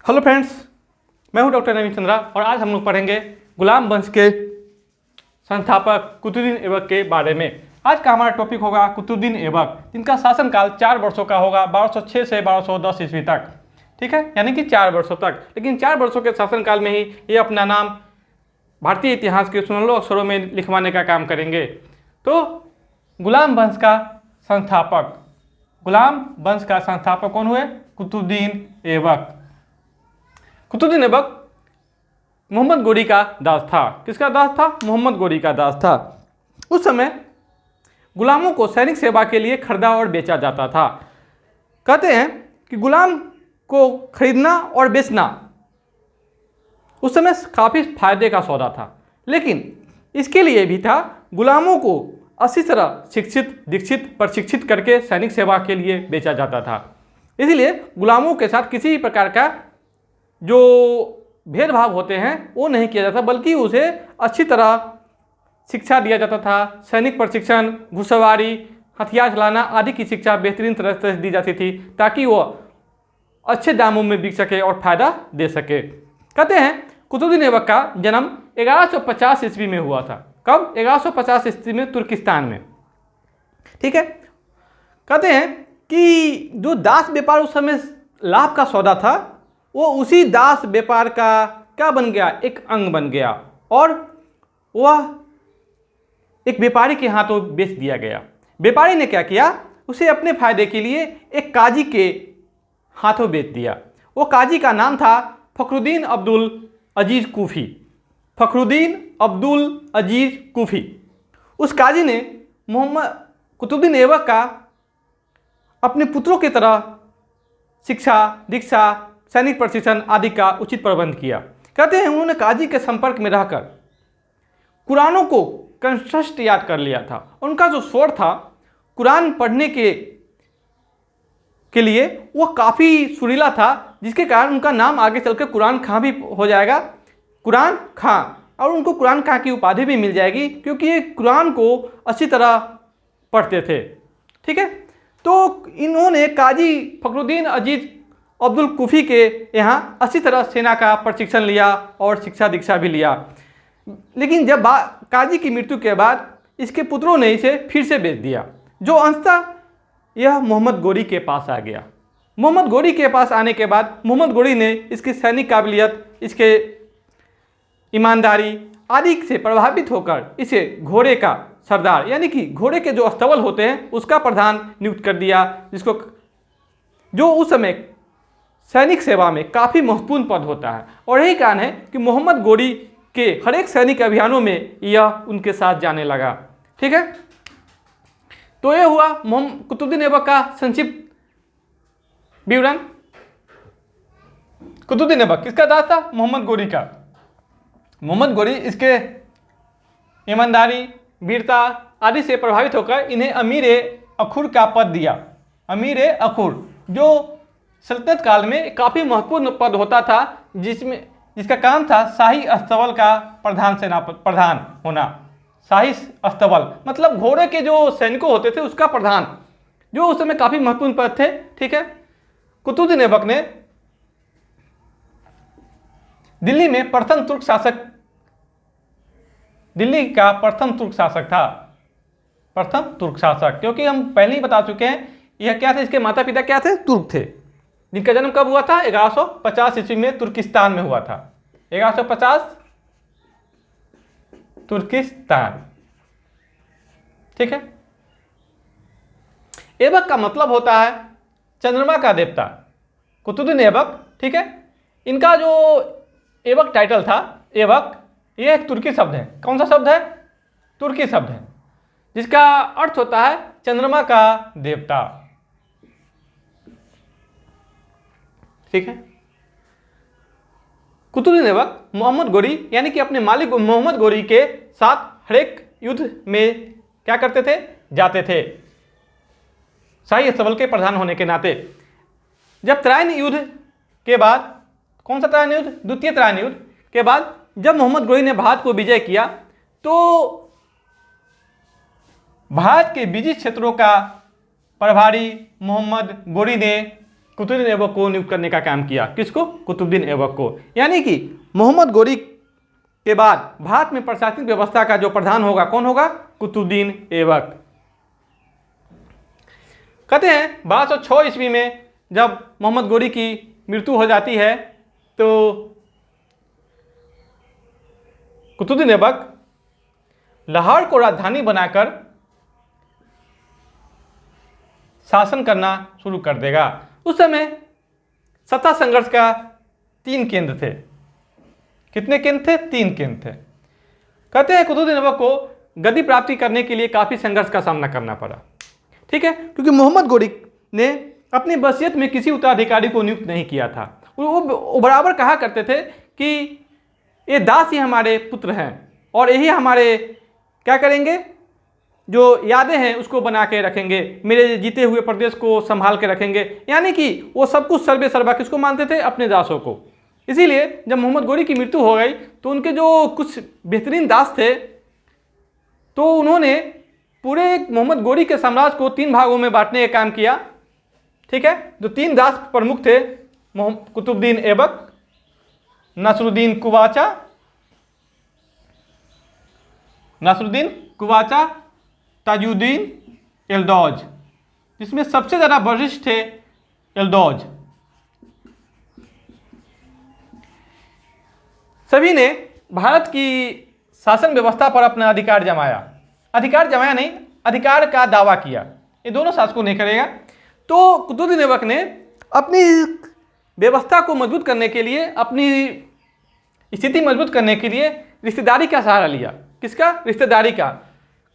Hello friends, मैं हूं doctor नवीन चंद्रा और आज हम लोग पढ़ेंगे गुलाम वंश के संस्थापक कुतुबुद्दीन ऐबक के बारे में। आज का हमारा टॉपिक होगा कुतुबुद्दीन ऐबक, जिनका शासनकाल 4 वर्षों का होगा, 1206 से 1210 ईस्वी तक। ठीक है, यानी कि 4 वर्षों तक। लेकिन 4 वर्षों के शासनकाल में ही ये अपना नाम भारतीय इतिहास के सुनहरे अक्षरों में लिखवाने का काम करेंगे। तो गुलाम वंश का संस्थापक, गुलाम वंश का संस्थापक कौन हुए? कुतुबुद्दीन ऐबक। कुतुबुद्दीन ऐबक मोहम्मद गोरी का दास था। किसका दास था? मोहम्मद गोरी का दास था। उस समय गुलामों को सैनिक सेवा के लिए खरीदा और बेचा जाता था। कहते हैं कि गुलाम को खरीदना और बेचना उस समय काफ़ी फायदे का सौदा था, लेकिन इसके लिए भी था गुलामों को अच्छी तरह शिक्षित, दीक्षित, प्रशिक्षित करके सैनिक सेवा के लिए बेचा जाता था। इसलिए गुलामों के साथ किसी भी प्रकार का जो भेदभाव होते हैं वो नहीं किया जाता, बल्कि उसे अच्छी तरह शिक्षा दिया जाता था। सैनिक प्रशिक्षण, घुड़सवारी, हथियार चलाना आदि की शिक्षा बेहतरीन तरह से दी जाती थी, ताकि वो अच्छे दामों में बिक सके और फायदा दे सके। कहते हैं कुतुबुद्दीन ऐबक का जन्म 1150 ईस्वी में हुआ था। कब? 1150 ईस्वी में तुर्किस्तान में। ठीक है। कहते हैं कि जो दास व्यापार उस समय लाभ का सौदा था, वो उसी दास व्यापार का क्या बन गया? एक अंग बन गया, और वह एक व्यापारी के हाथों बेच दिया गया। व्यापारी ने क्या किया? उसे अपने फायदे के लिए एक काजी के हाथों बेच दिया। वो काजी का नाम था फखरुद्दीन अब्दुल अजीज कूफी। फखरुद्दीन अब्दुल अजीज कूफी। उस काजी ने मोहम्मद कुतुबुद्दीन ऐबक का अपने पुत्रों की तरह शिक्षा, दीक्षा, सैनिक प्रशिक्षण आदि का उचित प्रबंध किया। कहते हैं उन्होंने काजी के संपर्क में रहकर कुरानों को कंठस्थ याद कर लिया था। उनका जो स्वर था कुरान पढ़ने के लिए वो काफ़ी सुरीला था, जिसके कारण उनका नाम आगे चलकर कुरान खां भी हो जाएगा, कुरान खां। और उनको कुरान खां की उपाधि भी मिल जाएगी, क्योंकि ये कुरान को अच्छी तरह पढ़ते थे। ठीक है। तो इन्होंने काजी फखरुद्दीन अजीज अब्दुल कूफी के यहाँ अच्छी तरह सेना का प्रशिक्षण लिया और शिक्षा दीक्षा भी लिया। लेकिन जब काजी की मृत्यु के बाद इसके पुत्रों ने इसे फिर से बेच दिया, जो अंशतः यह मोहम्मद गोरी के पास आ गया। मोहम्मद गोरी के पास आने के बाद मोहम्मद गोरी ने इसकी सैनिक काबिलियत, इसके ईमानदारी आदि से प्रभावित होकर इसे घोड़े का सरदार, यानी कि घोड़े के जो अस्तबल होते हैं उसका प्रधान नियुक्त कर दिया, जिसको जो उस समय सैनिक सेवा में काफ़ी महत्वपूर्ण पद होता है। और यही कारण है कि मोहम्मद गोरी के हर एक सैनिक अभियानों में यह उनके साथ जाने लगा। ठीक है। तो यह हुआ कुतुबुद्दीन ऐबक का संक्षिप्त विवरण। कुतुबुद्दीन ऐबक किसका दास था? मोहम्मद गोरी का। मोहम्मद गोरी इसके ईमानदारी, वीरता आदि से प्रभावित होकर इन्हें अमीर अखुर का पद दिया। अमीर अखुर जो सल्तनत काल में काफ़ी महत्वपूर्ण पद होता था, जिसका काम था शाही अस्तबल का प्रधान होना। शाही अस्तबल मतलब घोड़े के जो सैनिकों होते थे उसका प्रधान, जो उस समय काफ़ी महत्वपूर्ण पद थे। ठीक है। कुतुबुद्दीन ऐबक ने दिल्ली में प्रथम तुर्क शासक, दिल्ली का प्रथम तुर्क शासक था। प्रथम तुर्क शासक, क्योंकि हम पहले ही बता चुके हैं यह क्या थे, इसके माता पिता क्या थे? तुर्क थे। जिनका जन्म कब हुआ था? 1150 ईस्वी में तुर्किस्तान में हुआ था। 1150 तुर्किस्तान। ठीक है। ऐबक का मतलब होता है चंद्रमा का देवता, कुतुबुद्दीन ऐबक। ठीक है। इनका जो ऐबक टाइटल था, ऐबक, यह एक तुर्की शब्द है। कौन सा शब्द है? तुर्की शब्द है, जिसका अर्थ होता है चंद्रमा का देवता। ठीक है। कुतुबुद्दीन ऐबक मोहम्मद गोरी यानी कि अपने मालिक मोहम्मद गोरी के साथ हर एक युद्ध में क्या करते थे? जाते थे, शाही अस्तबल के प्रधान होने के नाते। जब त्रायन युद्ध के बाद, कौन सा त्रायन युद्ध? द्वितीय त्रायन युद्ध के बाद जब मोहम्मद गोरी ने भारत को विजय किया, तो भारत के विजित क्षेत्रों का प्रभारी मोहम्मद गोरी ने कुतुबुद्दीन ऐबक को नियुक्त करने का काम किया। किसको? कुतुबुद्दीन ऐबक को। यानी कि मोहम्मद गोरी के बाद भारत में प्रशासनिक व्यवस्था का जो प्रधान होगा, कौन होगा? कुतुबुद्दीन ऐबक। कहते हैं 1206 ईस्वी में जब मोहम्मद गोरी की मृत्यु हो जाती है तो कुतुबुद्दीन ऐबक लाहौर को राजधानी बनाकर शासन करना शुरू कर देगा। उस समय सत्ता संघर्ष का 3 केंद्र थे। कितने केंद्र थे? 3 केंद्र थे। कहते हैं कुतुबुद्दीन ऐबक को गद्दी प्राप्ति करने के लिए काफ़ी संघर्ष का सामना करना पड़ा। ठीक है, क्योंकि मोहम्मद गोरी ने अपनी वसीयत में किसी उत्तराधिकारी को नियुक्त नहीं किया था। वो बराबर कहा करते थे कि ये दास ही हमारे पुत्र हैं और यही हमारे क्या करेंगे, जो यादें हैं उसको बना के रखेंगे, मेरे जीते हुए प्रदेश को संभाल के रखेंगे। यानी कि वो सब कुछ सर्वे सर्वा किसको मानते थे? अपने दासों को। इसीलिए जब मोहम्मद गोरी की मृत्यु हो गई तो उनके जो कुछ बेहतरीन दास थे तो उन्होंने पूरे मोहम्मद गोरी के साम्राज्य को 3 भागों में बांटने का काम किया। ठीक है, जो 3 दास प्रमुख थे, कुतुबुद्दीन ऐबक, नसरुद्दीन कुवाचा, ताजुद्दीन एल्दौज, जिसमें सबसे ज़्यादा वरिष्ठ थे एल्दौज। सभी ने भारत की शासन व्यवस्था पर अपना अधिकार जमाया नहीं, अधिकार का दावा किया। ये दोनों शासकों ने करेगा। तो कुतुबुद्दीन ऐबक ने अपनी व्यवस्था को मजबूत करने के लिए, अपनी स्थिति मजबूत करने के लिए रिश्तेदारी का सहारा लिया। किसका? रिश्तेदारी का।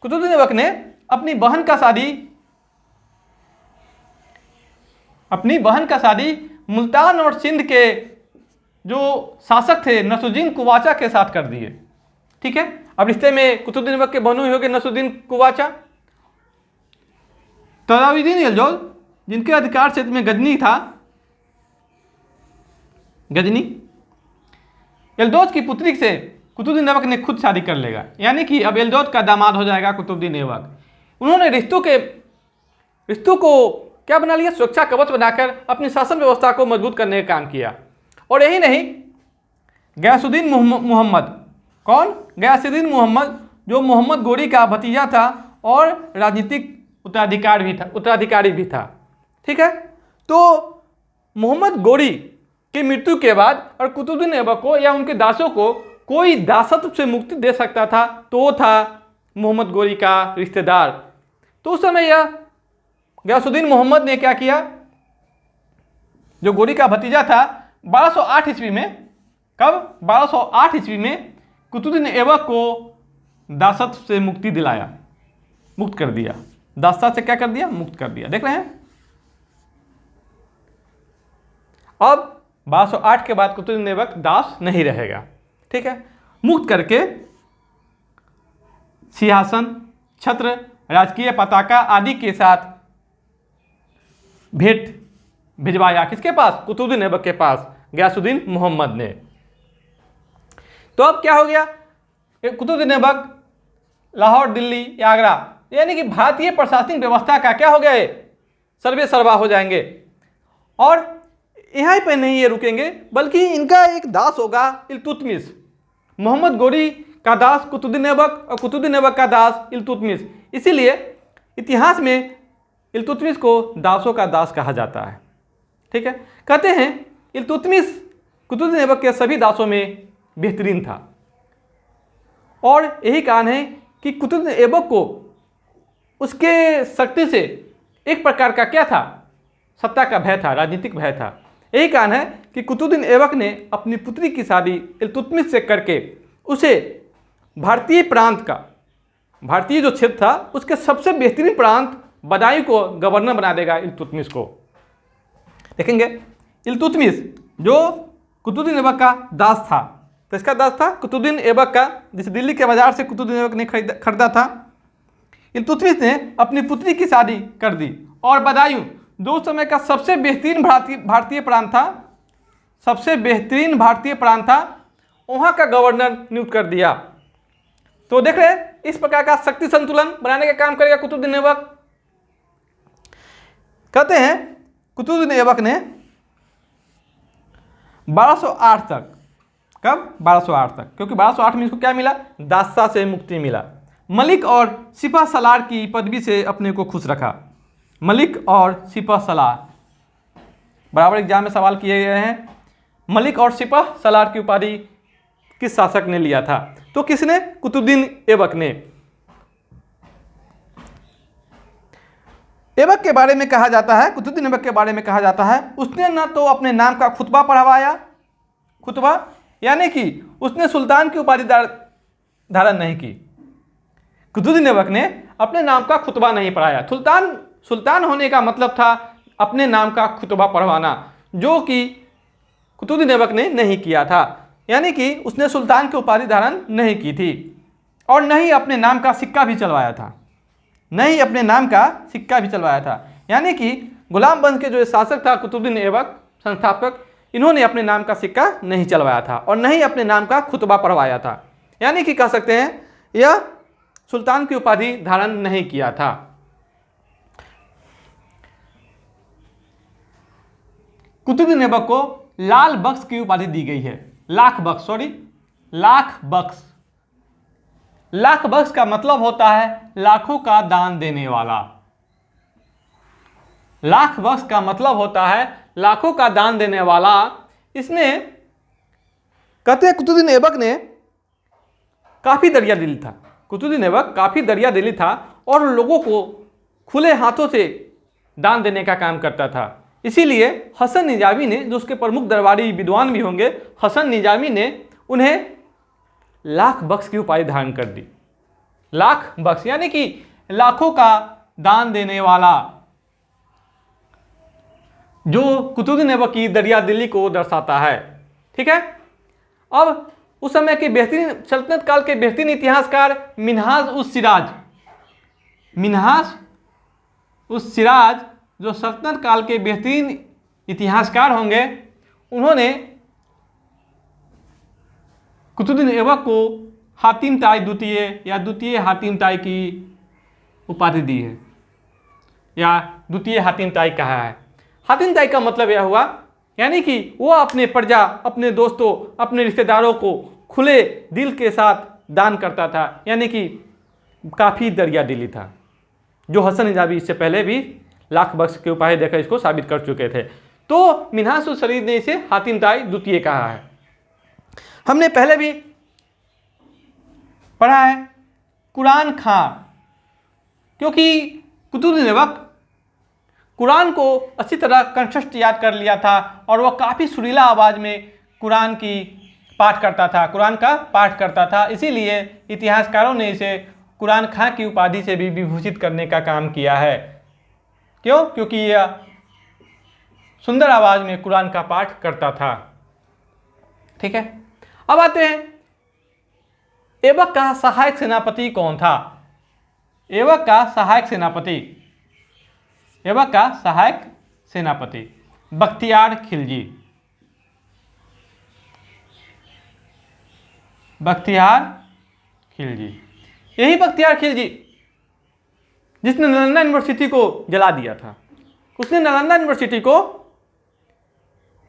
कुतुबुद्दीन ऐबक ने अपनी बहन का शादी मुल्तान और सिंध के जो शासक थे नसरुद्दीन कुवाचा के साथ कर दिए। ठीक है, अब रिश्ते में कुतुबुद्दीन ऐबक के बहनोई हो गए नसरुद्दीन कुवाचा। ताजुद्दीन एल्दौज, जिनके अधिकार क्षेत्र में गजनी, एल्दौज की पुत्री से कुतुबुद्दीन ऐबक ने खुद शादी कर लेगा। यानी कि अब एल्दौज का दामाद हो जाएगा कुतुबुद्दीन ऐबक। उन्होंने रिश्तों को क्या बना लिया? सुरक्षा कवच बनाकर अपनी शासन व्यवस्था को मजबूत करने का काम किया। और यही नहीं, गयासुद्दीन मोहम्मद, कौन? गयासुद्दीन मोहम्मद, जो मोहम्मद गोरी का भतीजा था और राजनीतिक उत्तराधिकारी भी था। ठीक है, तो मोहम्मद गोरी की मृत्यु के बाद और कुतुबुद्दीन ऐबक को या उनके दासों को कोई दासत्व से मुक्ति दे सकता था तो वो था मोहम्मद गोरी का रिश्तेदार। तो उस समय यह गयासुद्दीन मोहम्मद ने क्या किया, जो गोरी का भतीजा था, 1208 ईस्वी में, कब? 1208 ईस्वी में कुतुबुद्दीन ऐबक को दासत्व से मुक्त कर दिया। दासता से क्या कर दिया? मुक्त कर दिया। देख रहे हैं। अब 1208 के बाद कुतुबुद्दीन ऐबक दास नहीं रहेगा। ठीक है, मुक्त करके सिंहासन, छत्र, राजकीय पताका आदि के साथ भेंट भिजवाया। किसके पास? कुतुबुद्दीन ऐबक के पास, गयासुद्दीन मोहम्मद ने। तो अब क्या हो गया? कुतुबुद्दीन ऐबक लाहौर, दिल्ली या आगरा, यानी कि भारतीय प्रशासनिक व्यवस्था का क्या हो गया? सर्वे सर्वा हो जाएंगे। और यहाँ पे नहीं ये रुकेंगे, बल्कि इनका एक दास होगा इल्तुतमिश। मोहम्मद गोरी का दास कुतुबुद्दीन ऐबक और कुतुबुद्दीन ऐबक का दास इल्तुतमिश। इसीलिए इतिहास में इल्तुतमिश को दासों का दास कहा जाता है। ठीक है, कहते हैं इल्तुतमिश कुतुबुद्दीन ऐबक के सभी दासों में बेहतरीन था। और यही कारण है कि कुतुबुद्दीन ऐबक को उसके शक्ति से एक प्रकार का क्या था? सत्ता का भय था, राजनीतिक भय था। यही कारण है कि कुतुबुद्दीन ऐबक ने अपनी पुत्री की शादी इल्तुतमिश से करके उसे भारतीय जो क्षेत्र था उसके सबसे बेहतरीन प्रांत बदायूं को गवर्नर बना देगा इल्तुतमिश को। देखेंगे इल्तुतमिश जो कुतुबुद्दीन ऐबक का दास था, तो इसका दास था कुतुबुद्दीन ऐबक का, जिसे दिल्ली के बाजार से कुतुबुद्दीन ऐबक ने खरीदा था। इल्तुतमिश ने अपनी पुत्री की शादी कर दी और बदायूं जो उस समय का सबसे बेहतरीन भारतीय प्रांत था, वहाँ का गवर्नर नियुक्त कर दिया। तो देख रहे हैं इस प्रकार का शक्ति संतुलन बनाने का काम करेगा कुतुबुद्दीन ऐबक। कहते हैं कुतुबुद्दीन ऐबक ने 1208 तक। कब? 1208 तक, क्योंकि 1208 में इसको क्या मिला? दास्ता से मुक्ति मिला। मलिक और सिपह सलार की पदवी से अपने को खुश रखा। मलिक और सिपह सलार बराबर एग्जाम में सवाल किए गए हैं। मलिक और सिपह सलार की उपाधि किस शासक ने लिया था? तो किसने? कुतुबुद्दीन ऐबक ने। ऐबक के बारे में कहा जाता है, कुतुबुद्दीन ऐबक के बारे में कहा जाता है, उसने ना तो अपने नाम का खुतबा पढ़वाया, खुतबा यानी कि उसने सुल्तान की उपाधि धारण नहीं की। कुतुबुद्दीन ऐबक ने अपने नाम का खुतबा नहीं पढ़ाया। सुल्तान होने का मतलब था अपने नाम का खुतबा पढ़वाना, जो कि कुतुबुद्दीन ऐबक ने नहीं किया था। यानी कि उसने सुल्तान की उपाधि धारण नहीं की थी और न ही अपने नाम का सिक्का भी चलवाया था, नहीं अपने नाम का सिक्का भी चलवाया था। यानी कि गुलाम वंश के जो शासक था कुतुबुद्दीन ऐबक, संस्थापक, इन्होंने अपने नाम का सिक्का नहीं चलवाया था और न ही अपने नाम का खुतबा पढ़वाया था। यानी कि कह सकते हैं यह सुल्तान की उपाधि धारण नहीं किया था। कुतुबुद्दीन ऐबक को लाल बख्श की उपाधि दी गई है। लाख बख्श का मतलब होता है लाखों का दान देने वाला। लाख बख्श का मतलब होता है लाखों का दान देने वाला। इसने कहते हैं कुतुबुद्दीन ऐबक ने काफी दरिया दिली था। कुतुबुद्दीन ऐबक काफी दरिया दिली था और लोगों को खुले हाथों से दान देने का काम करता था। इसीलिए हसन निजामी ने, जो उसके प्रमुख दरबारी विद्वान भी होंगे, हसन निजामी ने उन्हें लाख बख्श की उपाधि धारण कर दी। लाख बख्श यानी कि लाखों का दान देने वाला, जो कुतुबुद्दीन ऐबक की दरिया दिली को दर्शाता है। ठीक है। अब उस समय के बेहतरीन सल्तनत काल के बेहतरीन इतिहासकार मिन्हाज उस सिराज जो सल्तनत काल के बेहतरीन इतिहासकार होंगे, उन्होंने कुतुबुद्दीन ऐबक को हातिम ताई द्वितीय या द्वितीय हातिम ताई की उपाधि दी है या द्वितीय हातिम ताई कहा है। हातिम ताई का मतलब यह हुआ यानी कि वो अपने प्रजा, अपने दोस्तों, अपने रिश्तेदारों को खुले दिल के साथ दान करता था, यानी कि काफ़ी दरिया दिली था, जो हसन निजामी इससे पहले भी लाख बख्श के उपाधि देकर इसको साबित कर चुके थे। तो मिन्हाज उस शरीर ने इसे हातिम ताई द्वितीय कहा है। हमने पहले भी पढ़ा है कुरान खां, क्योंकि कुतुबुद्दीन ऐबक कुरान को अच्छी तरह कंठस्थ याद कर लिया था और वह काफ़ी सुरीला आवाज़ में कुरान की पाठ करता था, कुरान का पाठ करता था। इसीलिए इतिहासकारों ने इसे कुरान खां की उपाधि से भी विभूषित करने का काम किया है। क्यों? क्योंकि यह सुंदर आवाज़ में कुरान का पाठ करता था। ठीक है। अब आते हैं ऐबक का सहायक सेनापति कौन था? ऐबक का सहायक सेनापति बख्तियार खिलजी। यही बख्तियार खिलजी जिसने नालंदा यूनिवर्सिटी को जला दिया था। उसने नालंदा यूनिवर्सिटी को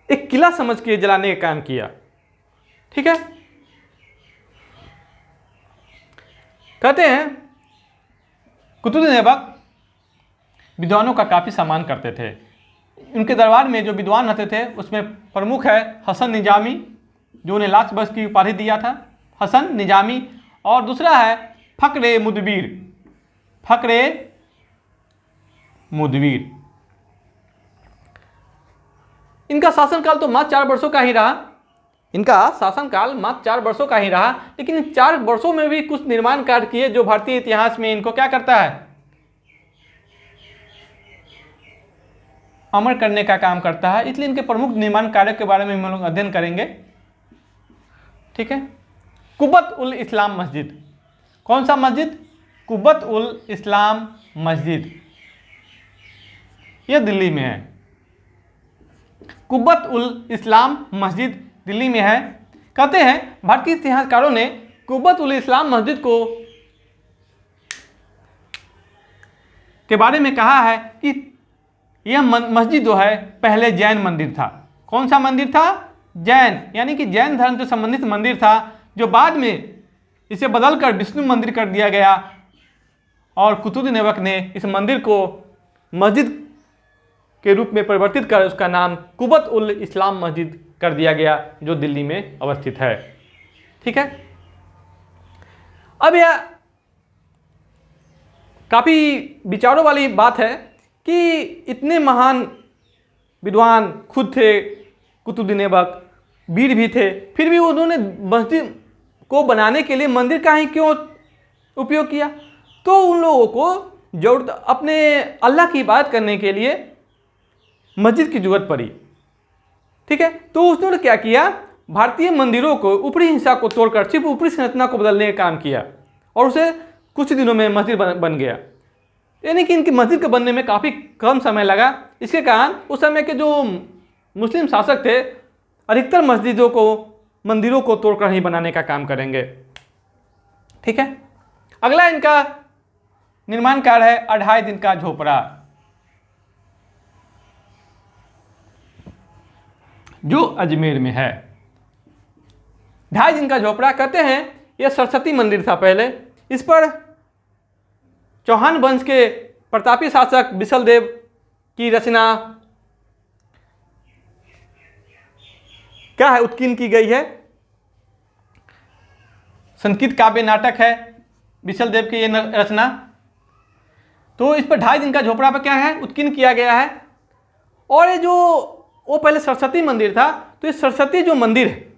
एक किला समझ के जलाने का काम किया। ठीक है। कहते हैं कुतुबुद्दीन ऐबक विद्वानों का काफ़ी सम्मान करते थे। उनके दरबार में जो विद्वान रहते थे उसमें प्रमुख है हसन निजामी, जो उन्हें लाख बख्श की उपाधि दिया था, हसन निजामी। और दूसरा है फ़क्र मुदबिर। इनका शासनकाल तो मात्र 4 वर्षों का ही रहा। लेकिन इन 4 वर्षों में भी कुछ निर्माण कार्य किए जो भारतीय इतिहास में इनको क्या करता है, अमर करने का काम करता है। इसलिए इनके प्रमुख निर्माण कार्य के बारे में हम लोग अध्ययन करेंगे। ठीक है। कुब्बत उल इस्लाम मस्जिद। कौन सा मस्जिद? कुब्बत उल इस्लाम मस्जिद। यह दिल्ली में है। कुब्बत उल इस्लाम मस्जिद दिल्ली में है। कहते हैं भारतीय इतिहासकारों ने कुब्बत उल इस्लाम मस्जिद के बारे में कहा है कि यह मस्जिद जो है पहले जैन मंदिर था। कौन सा मंदिर था? जैन यानी कि जैन धर्म से संबंधित मंदिर था, जो बाद में इसे बदलकर विष्णु मंदिर कर दिया गया और कुतुबुद्दीन ऐबक ने इस मंदिर को मस्जिद के रूप में परिवर्तित कर उसका नाम कुबत उल इस्लाम मस्जिद कर दिया गया, जो दिल्ली में अवस्थित है। ठीक है, अब यह काफ़ी विचारों वाली बात है कि इतने महान विद्वान खुद थे कुतुबुद्दीन ऐबक, वीर भी थे, फिर भी उन्होंने मस्जिद को बनाने के लिए मंदिर का ही क्यों उपयोग किया? तो उन लोगों को जरूरत अपने अल्लाह की बात करने के लिए मस्जिद की जरूरत पड़ी। ठीक है, तो उसने क्या किया, भारतीय मंदिरों को ऊपरी हिस्सा को तोड़कर सिर्फ ऊपरी संरचना को बदलने का काम किया और उसे कुछ दिनों में मस्जिद बन गया। यानी कि इनकी मस्जिद के बनने में काफ़ी कम समय लगा। इसके कारण उस समय के जो मुस्लिम शासक थे अधिकतर मंदिरों को तोड़कर ही बनाने का काम करेंगे। ठीक है, अगला इनका निर्माण कार्य है 2.5 दिन का झोपड़ा, जो अजमेर में है। 2.5 दिन का झोपड़ा कहते हैं यह सरस्वती मंदिर था पहले। इस पर चौहान वंश के प्रतापी शासक बिसलदेव की रचना क्या है, उत्कीर्ण की गई है। संस्कृत काव्य नाटक है बिसलदेव की ये रचना। तो इस पर 2.5 दिन का झोपड़ा पर क्या है, उत्कीर्ण किया गया है। और ये जो वो पहले सरस्वती मंदिर था, तो इस सरस्वती जो मंदिर है,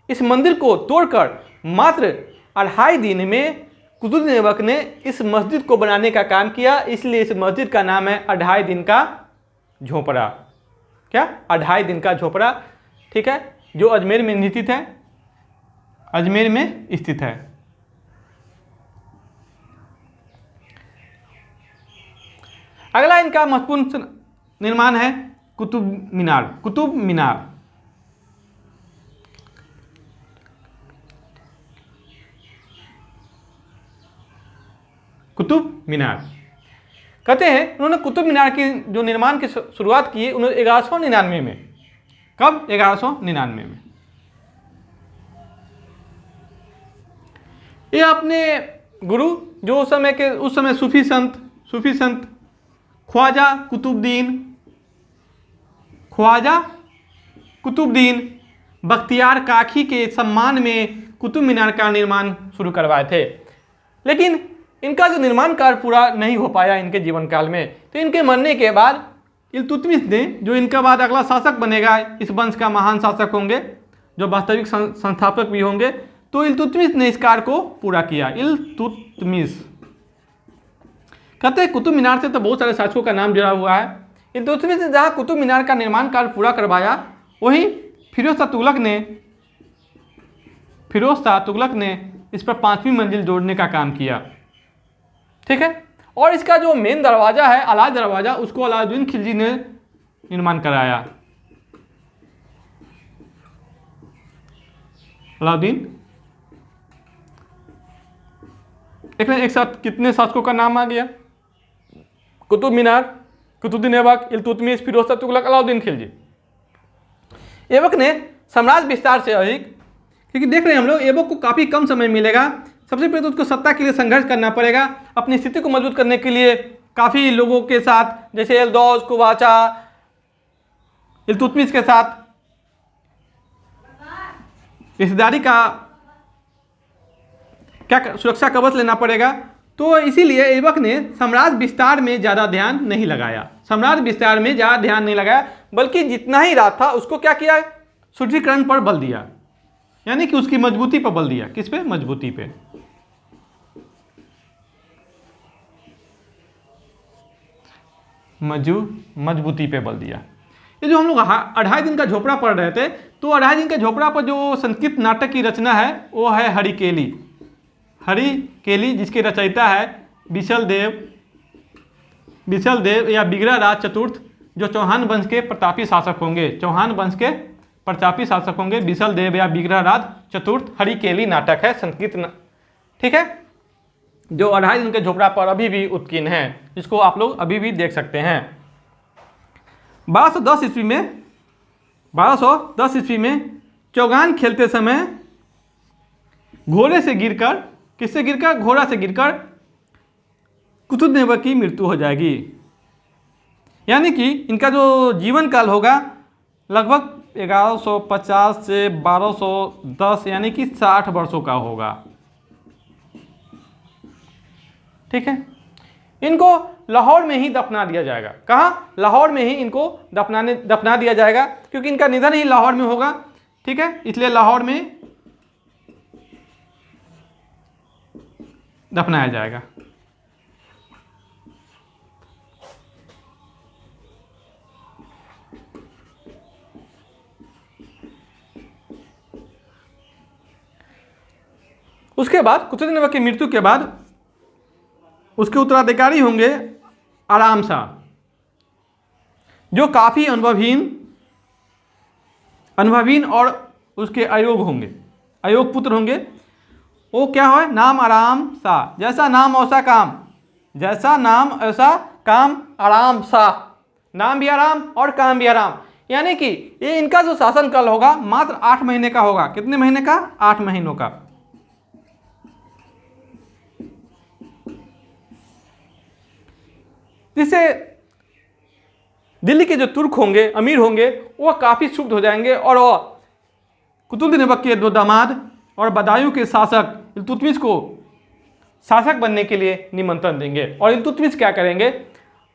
इस मंदिर को तोड़कर मात्र 2.5 दिन में कुतुबुद्दीन ऐबक ने इस मस्जिद को बनाने का काम किया। इसलिए इस मस्जिद का नाम है 2.5 दिन का झोपड़ा। क्या, 2.5 दिन का झोपड़ा। ठीक है, जो अजमेर में स्थित है, अजमेर में स्थित है। अगला इनका महत्वपूर्ण निर्माण है कुतुब मीनार। कुतुब मीनार कुतुब मीनार कहते हैं उन्होंने कुतुब मीनार की जो निर्माण की शुरुआत की उन्होंने 1199 में। कब? 1199 में। ये अपने गुरु जो उस समय सूफी संत ख्वाजा कुतुबुद्दीन बख्तियार काकी के सम्मान में कुतुब मीनार का निर्माण शुरू करवाए थे। लेकिन इनका जो निर्माण कार्य पूरा नहीं हो पाया इनके जीवन काल में। तो इनके मरने के बाद इल्तुतमिश ने, जो इनका बाद अगला शासक बनेगा, इस वंश का महान शासक होंगे, जो वास्तविक संस्थापक भी होंगे, तो इल्तुतमिश ने इस कार्य को पूरा किया। इल्तुतमिश कहते हैं कुतुब मीनार से तो बहुत सारे शासकों का नाम जुड़ा हुआ है। इल्तुतमिश ने जहाँ कुतुब मीनार का निर्माण कार्य पूरा करवाया, वहीं फिरोज शाह तुगलक ने इस पर 5वीं मंजिल जोड़ने का काम किया। ठीक है, और इसका जो मेन दरवाजा है अलाज दरवाजा, उसको अलाउद्दीन खिलजी ने निर्माण कराया। अलाउद्दीन, एक साथ कितने शासकों का नाम आ गया? कुतुब मीनार, कुतुबुद्दीन ऐबक, इल्तुतमिश, फिरोज शाह तुगलक, अलाउद्दीन खिलजी। ऐबक ने साम्राज्य विस्तार से अधिक, क्योंकि देख रहे हैं हम लोग ऐबक को काफ़ी कम समय मिलेगा। सबसे पहले तो उसको सत्ता के लिए संघर्ष करना पड़ेगा। अपनी स्थिति को मजबूत करने के लिए काफ़ी लोगों के साथ, जैसे एल्दौस, कुवाचा, इल्तुतमिश के साथ रिश्तेदारी का क्या सुरक्षा कवच लेना पड़ेगा। तो इसीलिए ऐबक ने साम्राज्य विस्तार में ज़्यादा ध्यान नहीं लगाया, बल्कि जितना ही रात था उसको क्या किया, सुदृढ़ीकरण पर बल दिया, यानी कि उसकी मजबूती पर बल दिया। किस पे? मजबूती पे। मजबूती पे बल दिया। ये जो हम लोग 2.5 दिन का झोपड़ा पढ़ रहे थे, तो 2.5 दिन के झोपड़ा पर जो संस्कृत नाटक की रचना है वो है हरिकेली, जिसके रचयिता है बिसलदेव या बिगड़ा राज चतुर्थ, जो चौहान वंश के प्रतापी शासक होंगे। बिसलदेव या बिगड़ा राज चतुर्थ हरिकेली नाटक है संस्कृत ठीक है, जो 2.5 दिन के झोपड़ा पर अभी भी उत्कीर्ण है, जिसको आप लोग अभी भी देख सकते हैं। 1210 ईस्वी में 1210 ईस्वी में चौगान खेलते समय घोड़े से गिरकर, किससे गिरकर? घोड़ा से गिरकर कुतुबुद्दीन ऐबक की मृत्यु हो जाएगी। यानी कि इनका जो जीवन काल होगा लगभग 1150 से 1210 यानी कि 60 वर्षों का होगा। ठीक है, इनको लाहौर में ही दफना दिया जाएगा। कहाँ? लाहौर में ही इनको दफना दिया जाएगा, क्योंकि इनका निधन ही लाहौर में होगा। ठीक है, इसलिए लाहौर में दफनाया जाएगा। उसके बाद कुतुबुद्दीन ऐबक की मृत्यु के बाद उसके उत्तराधिकारी होंगे आराम शाह, जो काफ़ी अनुभवीन और उसके अयोग पुत्र होंगे। वो क्या है? नाम आराम शाह। जैसा नाम वैसा काम, जैसा नाम ऐसा काम, आराम शाह। नाम भी आराम और काम भी आराम। यानी कि ये इनका जो शासन काल होगा मात्र 8 महीने का होगा। कितने महीने का? 8 महीनों का। जिससे दिल्ली के जो तुर्क होंगे, अमीर होंगे, वह काफ़ी क्षुब्ध हो जाएंगे और वह कुतुबुद्दीन ऐबक के दो दामाद और बदायूं के शासक इल्तुतमिश को शासक बनने के लिए निमंत्रण देंगे। और इल्तुतमिश क्या करेंगे?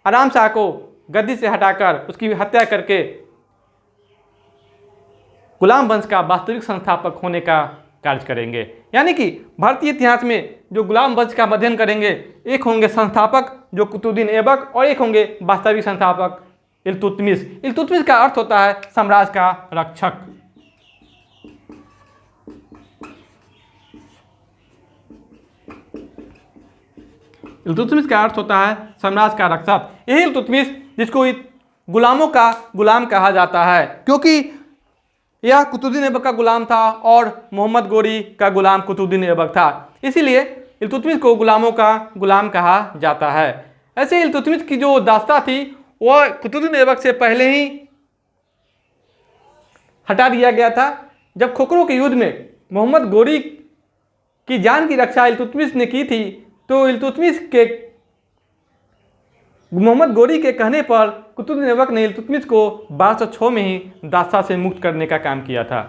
आराम शाह को गद्दी से हटाकर उसकी हत्या करके गुलाम वंश का वास्तविक संस्थापक होने का कार्य करेंगे। यानी कि भारतीय इतिहास में जो गुलाम वंश का अध्ययन करेंगे, एक होंगे संस्थापक जो कुतुबुद्दीन ऐबक और एक होंगे वास्तविक संस्थापक इल्तुतमिश। इल्तुतमिश का अर्थ होता है साम्राज्य का रक्षक। इल्तुतमिश का अर्थ होता है साम्राज्य का रक्षक। यही इल्तुतमिश जिसको गुलामों का गुलाम कहा जाता है, क्योंकि यह कुतुबुद्दीन ऐबक का गुलाम था और मोहम्मद गोरी का गुलाम कुतुबुद्दीन ऐबक था, इसीलिए इल्तुतमिश को गुलामों का गुलाम कहा जाता है। ऐसे इल्तुतमिश की जो दास्ता थी वह कुतुबुद्दीन ऐबक से पहले ही हटा दिया गया था। जब खोखरो के युद्ध में मोहम्मद गोरी की जान की रक्षा इल्तुतमिश ने की थी, तो मोहम्मद गोरी के कहने पर कुतुबुद्दीन ऐबक ने इल्तुतमिश को 1206 में ही दास्ता से मुक्त करने का काम किया था।